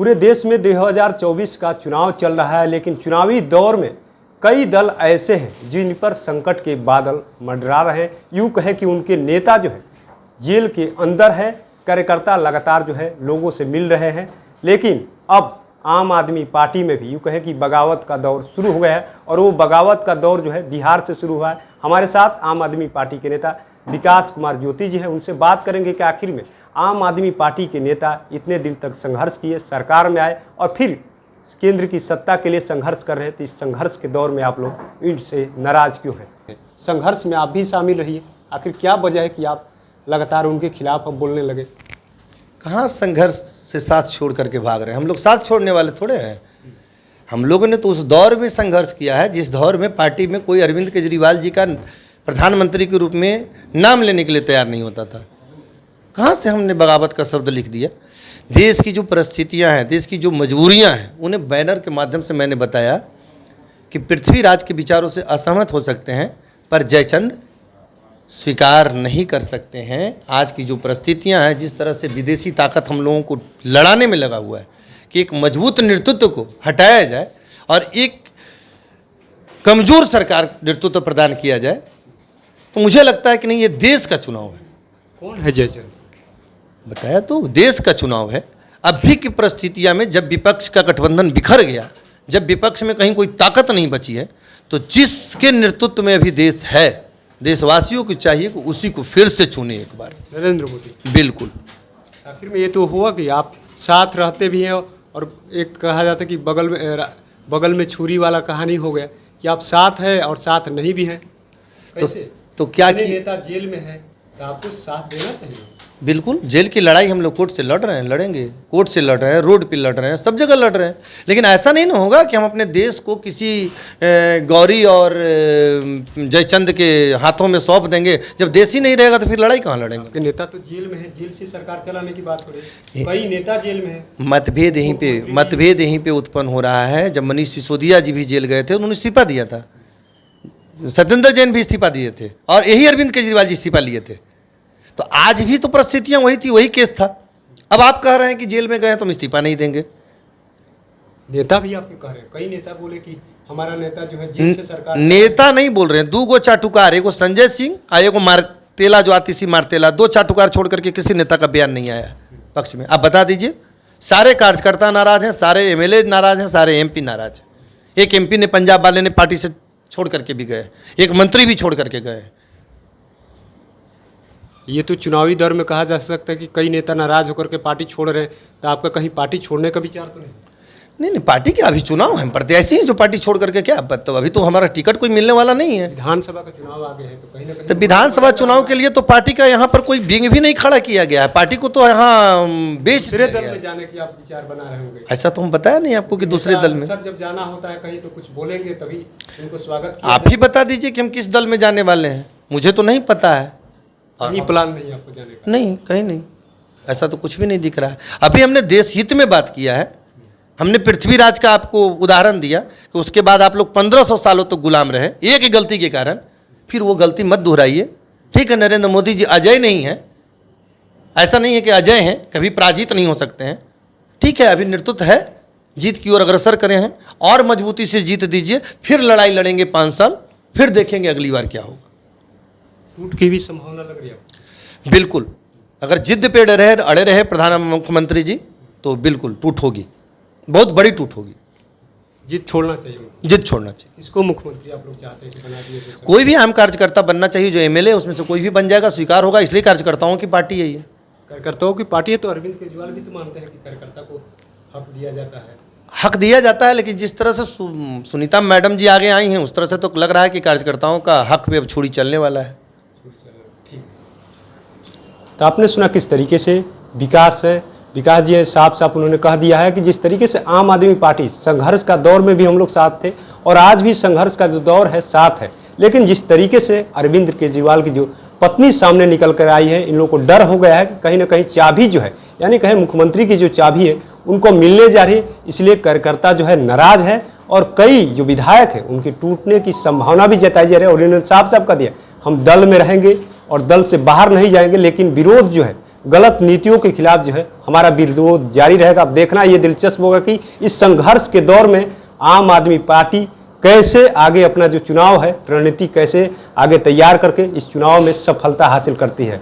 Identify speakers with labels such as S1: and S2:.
S1: पूरे देश में 2024 का चुनाव चल रहा है, लेकिन चुनावी दौर में कई दल ऐसे हैं जिन पर संकट के बादल मंडरा रहे हैं। यूँ कहे कि उनके नेता जो है जेल के अंदर है, कार्यकर्ता लगातार जो है लोगों से मिल रहे हैं। लेकिन अब आम आदमी पार्टी में भी यूँ कहे कि बगावत का दौर शुरू हो गया है, और वो बगावत का दौर जो है बिहार से शुरू हुआ है। हमारे साथ आम आदमी पार्टी के नेता विकास कुमार ज्योति जी हैं, उनसे बात करेंगे कि आखिर में आम आदमी पार्टी के नेता इतने दिन तक संघर्ष किए, सरकार में आए और फिर केंद्र की सत्ता के लिए संघर्ष कर रहे थे। इस संघर्ष के दौर में आप लोग इनसे नाराज क्यों हैं? संघर्ष में आप भी शामिल रहिए, आखिर क्या वजह है कि आप लगातार उनके खिलाफ अब बोलने लगे?
S2: कहाँ संघर्ष से साथ छोड़ करके भाग रहे हैं? हम लोग साथ छोड़ने वाले थोड़े हैं। हम लोगों ने तो उस दौर में संघर्ष किया है जिस दौर में पार्टी में कोई अरविंद केजरीवाल जी का प्रधानमंत्री के रूप में नाम लेने के लिए तैयार नहीं होता था। कहाँ से हमने बगावत का शब्द लिख दिया? देश की जो परिस्थितियां हैं, देश की जो मजबूरियां हैं, उन्हें बैनर के माध्यम से मैंने बताया कि पृथ्वीराज के विचारों से असहमत हो सकते हैं पर जयचंद स्वीकार नहीं कर सकते हैं। आज की जो परिस्थितियां हैं, जिस तरह से विदेशी ताकत हम लोगों को लड़ाने में लगा हुआ है कि एक मजबूत नेतृत्व को हटाया जाए और एक कमज़ोर सरकार नेतृत्व प्रदान किया जाए, तो मुझे लगता है कि नहीं, ये देश का चुनाव है।
S1: कौन है जयचंद?
S2: बताया तो, देश का चुनाव है। अभी की परिस्थितियां में जब विपक्ष का गठबंधन बिखर गया, जब विपक्ष में कहीं कोई ताकत नहीं बची है, तो जिसके नेतृत्व में अभी देश है, देशवासियों को चाहिए कि उसी को फिर से चुने एक बार,
S1: नरेंद्र मोदी।
S2: बिल्कुल।
S1: आखिर में ये तो हुआ कि आप साथ रहते भी हैं, और एक कहा जाता है कि बगल में छुरी वाला कहानी हो गया कि आप साथ हैं और साथ नहीं भी हैं। कैसे?
S2: तो क्या
S1: कि नेता जेल में है तो आपको साथ देना चाहिए।
S2: बिल्कुल, जेल की लड़ाई हम लोग कोर्ट से लड़ रहे हैं, लड़ेंगे, कोर्ट से लड़ रहे हैं, रोड पे लड़ रहे हैं, सब जगह लड़ रहे हैं। लेकिन ऐसा नहीं ना होगा कि हम अपने देश को किसी गौरी और जयचंद के हाथों में सौंप देंगे। जब देश ही नहीं रहेगा तो फिर लड़ाई कहाँ लड़ेंगे?
S1: आपके नेता तो जेल में है, जेल से सरकार चलाने की बात हो रही है, कई नेता जेल में है।
S2: मतभेद यहीं पे उत्पन्न हो रहा है। जब मनीष सिसोदिया जी भी जेल गए थे, उन्होंने इस्तीफा दिया था, सत्येंद्र जैन भी इस्तीफा दिए थे, और यही अरविंद केजरीवाल जी इस्तीफा लिए थे। तो आज भी तो परिस्थितियां वही थी, वही केस था। अब आप कह रहे हैं कि जेल में गए तो हम इस्तीफा नहीं देंगे।
S1: नेता भी आपके कह रहे हैं, कई नेता बोले कि हमारा नेता जो है जेल से सरकार।
S2: नेता नहीं बोल रहे हैं, दो गो चाटुकार, एगो संजय सिंह और एगो मारतेला, जो आतिशी मारतेला, दो चाटुकार छोड़ करके किसी नेता का बयान नहीं आया पक्ष में। आप बता दीजिए। सारे कार्यकर्ता नाराज हैं, सारे एमएलए नाराज हैं, सारे एमपी नाराज हैं। एक एमपी ने, पंजाब वाले ने पार्टी से छोड़ करके भी गए, एक मंत्री भी छोड़ करके गए।
S1: ये तो चुनावी दौर में कहा जा सकता है कि कई नेता नाराज होकर के पार्टी छोड़ रहे हैं, तो आपका कहीं पार्टी छोड़ने का विचार तो नहीं?
S2: नहीं, पार्टी क्या, अभी चुनाव है, प्रत्याशी हैं जो पार्टी छोड़ करके क्या, तो अभी तो हमारा टिकट कोई मिलने वाला नहीं है।
S1: विधानसभा का चुनाव आगे है, तो कहीं ना कहीं
S2: तो विधानसभा चुनाव के लिए तो पार्टी का यहाँ पर कोई विंग भी नहीं खड़ा किया गया है। पार्टी को तो यहाँ बेच
S1: दूसरे दल में जाने की आप विचार बना रहे होंगे।
S2: ऐसा तो हम बताया नहीं आपको कि दूसरे दल में।
S1: सर, जब जाना होता है कहीं तो कुछ बोलेंगे, तभी उनको स्वागत।
S2: आप ही बता दीजिए कि हम किस दल में जाने वाले हैं, मुझे तो नहीं पता है।
S1: कहीं प्लान नहीं आपको जाने का?
S2: नहीं, कहीं नहीं, ऐसा तो कुछ भी नहीं दिख रहा है। अभी हमने देश हित में बात किया है। हमने पृथ्वीराज का आपको उदाहरण दिया कि उसके बाद आप लोग 1500 सालों तक गुलाम रहे एक ही गलती के कारण, फिर वो गलती मत दोहराइए। ठीक है, नरेंद्र मोदी जी अजय नहीं हैं, ऐसा नहीं है कि अजय हैं, कभी पराजित नहीं हो सकते हैं। ठीक है, अभी नेतृत्व है, जीत की ओर अग्रसर करे हैं, और मजबूती से जीत दीजिए, फिर लड़ाई लड़ेंगे 5 साल, फिर देखेंगे अगली बार क्या होगा।
S1: टूट की भी संभावना लग रही है?
S2: बिल्कुल, अगर जिद पे अड़े रहे मुख्यमंत्री जी, तो बिल्कुल टूट होगी, बहुत बड़ी टूट होगी।
S1: जिद छोड़ना चाहिए,
S2: जिद छोड़ना चाहिए।
S1: इसको मुख्यमंत्री आप लोग चाहते हैं कि बना दिए?
S2: कोई भी आम कार्यकर्ता बनना चाहिए, जो एमएलए उसमें से कोई भी बन जाएगा, स्वीकार होगा। इसलिए कार्यकर्ताओं की पार्टी है ये।
S1: कार्यकर्ताओं की पार्टी है, तो अरविंद केजरीवाल भी तो मानते हैं कि कार्यकर्ता को हक दिया जाता है।
S2: हक दिया जाता है, लेकिन जिस तरह से सुनीता मैडम जी आगे आई हैं, उस तरह से तो लग रहा है कि कार्यकर्ताओं का हक पे अब छुरी चलने वाला है।
S1: तो आपने सुना किस तरीके से विकास जी है, साफ साफ उन्होंने कह दिया है कि जिस तरीके से आम आदमी पार्टी संघर्ष का दौर में भी हम लोग साथ थे, और आज भी संघर्ष का जो दौर है साथ है। लेकिन जिस तरीके से अरविंद केजरीवाल की जो पत्नी सामने निकल कर आई है, इन लोगों को डर हो गया है कि कहीं ना कहीं चाबी जो है, यानी कहीं मुख्यमंत्री की जो चाबी है उनको मिलने जा रही है। इसलिए कार्यकर्ता जो है नाराज है, और कई जो विधायक हैं उनके टूटने की संभावना भी जताई जा रही है। और इन्होंने साफ साफ कह दिया, हम दल में रहेंगे और दल से बाहर नहीं जाएंगे, लेकिन विरोध जो है गलत नीतियों के खिलाफ जो है हमारा विरोध जारी रहेगा। अब देखना ये दिलचस्प होगा कि इस संघर्ष के दौर में आम आदमी पार्टी कैसे आगे अपना जो चुनाव है रणनीति कैसे आगे तैयार करके इस चुनाव में सफलता हासिल करती है।